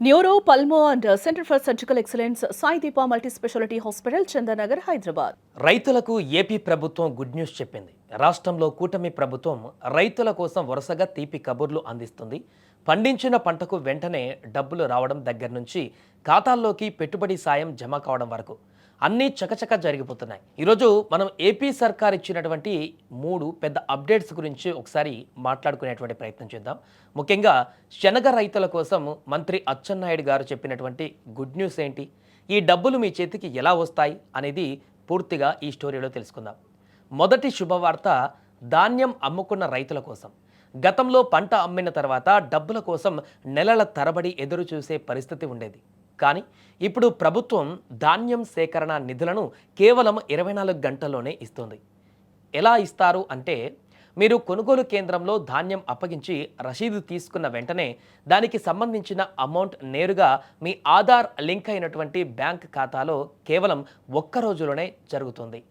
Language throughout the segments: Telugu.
Neuro, pulmo and centre for surgical excellence Sai Deepa multi speciality hospital, Chandanagar, Hyderabad. రైతులకు ఏపీ ప్రభుత్వం గుడ్ న్యూస్ చెప్పింది. రాష్ట్రంలో కూటమి ప్రభుత్వం రైతుల కోసం వరుసగా తీపి కబుర్లు అందిస్తుంది. పండించిన పంటకు వెంటనే డబ్బులు రావడం దగ్గర నుంచి ఖాతాల్లోకి పెట్టుబడి సాయం జమ కావడం వరకు అన్నీ చకచక జరిగిపోతున్నాయి. ఈరోజు మనం ఏపీ సర్కార్ ఇచ్చినటువంటి 3 పెద్ద అప్డేట్స్ గురించి ఒకసారి మాట్లాడుకునేటువంటి ప్రయత్నం చేద్దాం. ముఖ్యంగా శనగ రైతుల కోసం మంత్రి అచ్చెన్నాయుడు గారు చెప్పినటువంటి గుడ్ న్యూస్ ఏంటి, ఈ డబ్బులు మీ చేతికి ఎలా వస్తాయి అనేది పూర్తిగా ఈ స్టోరీలో తెలుసుకుందాం. మొదటి శుభవార్త ధాన్యం అమ్ముకున్న రైతుల కోసం. గతంలో పంట అమ్మిన తర్వాత డబ్బుల కోసం నెలల తరబడి ఎదురు చూసే పరిస్థితి ఉండేది. కానీ ఇప్పుడు ప్రభుత్వం ధాన్యం సేకరణ నిధులను కేవలం 24 గంటల్లోనే ఇస్తుంది. ఎలా ఇస్తారు అంటే, మీరు కొనుగోలు కేంద్రంలో ధాన్యం అప్పగించి రసీదు తీసుకున్న వెంటనే దానికి సంబంధించిన అమౌంట్ నేరుగా మీ ఆధార్ లింక్ అయినటువంటి బ్యాంక్ ఖాతాలో కేవలం ఒక్క రోజులోనే జరుగుతుంది.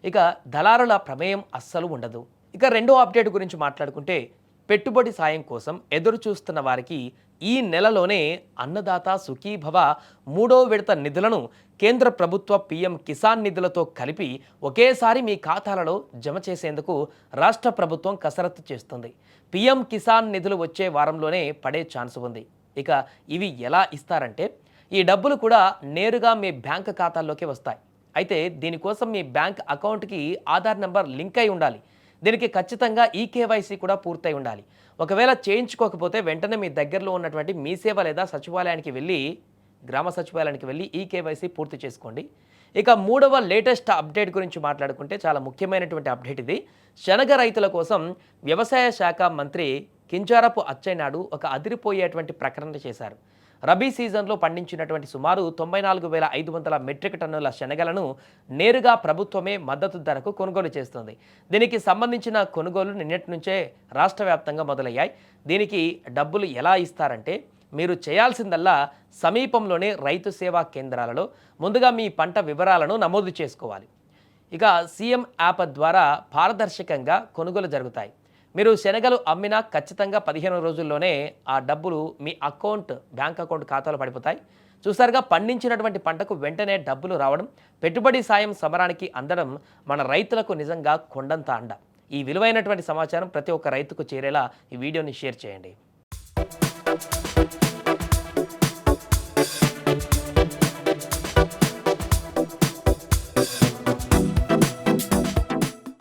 ఇక దళారుల ప్రమేయం అస్సలు ఉండదు. ఇక రెండో అప్డేట్ గురించి మాట్లాడుకుంటే, పెట్టుబడి సాయం కోసం ఎదురు చూస్తున్న వారికి ఈ నెలలోనే అన్నదాత సుఖీభవ 3వ విడత నిధులను కేంద్ర ప్రభుత్వ పీఎం కిసాన్ నిధులతో కలిపి ఒకేసారి మీ ఖాతాలలో జమ చేసేందుకు రాష్ట్ర ప్రభుత్వం కసరత్తు చేస్తుంది. పీఎం కిసాన్ నిధులు వచ్చే వారంలోనే పడే ఛాన్స్ ఉంది. ఇక ఇవి ఎలా ఇస్తారంటే, ఈ డబ్బులు కూడా నేరుగా మీ బ్యాంక్ ఖాతాల్లోకి వస్తాయి. అయితే దీనికోసం మీ బ్యాంక్ అకౌంట్కి ఆధార్ నెంబర్ లింక్ అయి ఉండాలి. దీనికి ఖచ్చితంగా ఈకేవైసీ కూడా పూర్తయి ఉండాలి. ఒకవేళ చేయించుకోకపోతే వెంటనే మీ దగ్గరలో ఉన్నటువంటి మీ సేవ లేదా సచివాలయానికి వెళ్ళి, గ్రామ సచివాలయానికి వెళ్ళి ఈకేవైసీ పూర్తి చేసుకోండి. ఇక 3వ లేటెస్ట్ అప్డేట్ గురించి మాట్లాడుకుంటే చాలా ముఖ్యమైనటువంటి అప్డేట్ ఇది. శనగ రైతుల కోసం వ్యవసాయ శాఖ మంత్రి కింజారపు అచ్చెన్నాయుడు ఒక అదిరిపోయేటువంటి ప్రకటన చేశారు. రబీ సీజన్లో పండించినటువంటి సుమారు 94,500 మెట్రిక్ టన్నుల శనగలను నేరుగా ప్రభుత్వమే మద్దతు ధరకు కొనుగోలు చేస్తుంది. దీనికి సంబంధించిన కొనుగోలు నిన్నటి నుంచే రాష్ట్ర వ్యాప్తంగా మొదలయ్యాయి. దీనికి డబ్బులు ఎలా ఇస్తారంటే, మీరు చేయాల్సిందల్లా సమీపంలోనే రైతు సేవా కేంద్రాలలో ముందుగా మీ పంట వివరాలను నమోదు చేసుకోవాలి. ఇక సీఎం యాప్ ద్వారా పారదర్శకంగా కొనుగోలు జరుగుతాయి. మీరు శనగలు అమ్మినా ఖచ్చితంగా 15 రోజుల్లోనే ఆ డబ్బులు మీ బ్యాంక్ అకౌంట్ ఖాతాలో పడిపోతాయి. చూసారుగా, పండించినటువంటి పంటకు వెంటనే డబ్బులు రావడం, పెట్టుబడి సాయం సమరానికి అందడం మన రైతులకు నిజంగా కొండంత అండ. ఈ విలువైనటువంటి సమాచారం ప్రతి ఒక్క రైతుకు చేరేలా ఈ వీడియోని షేర్ చేయండి.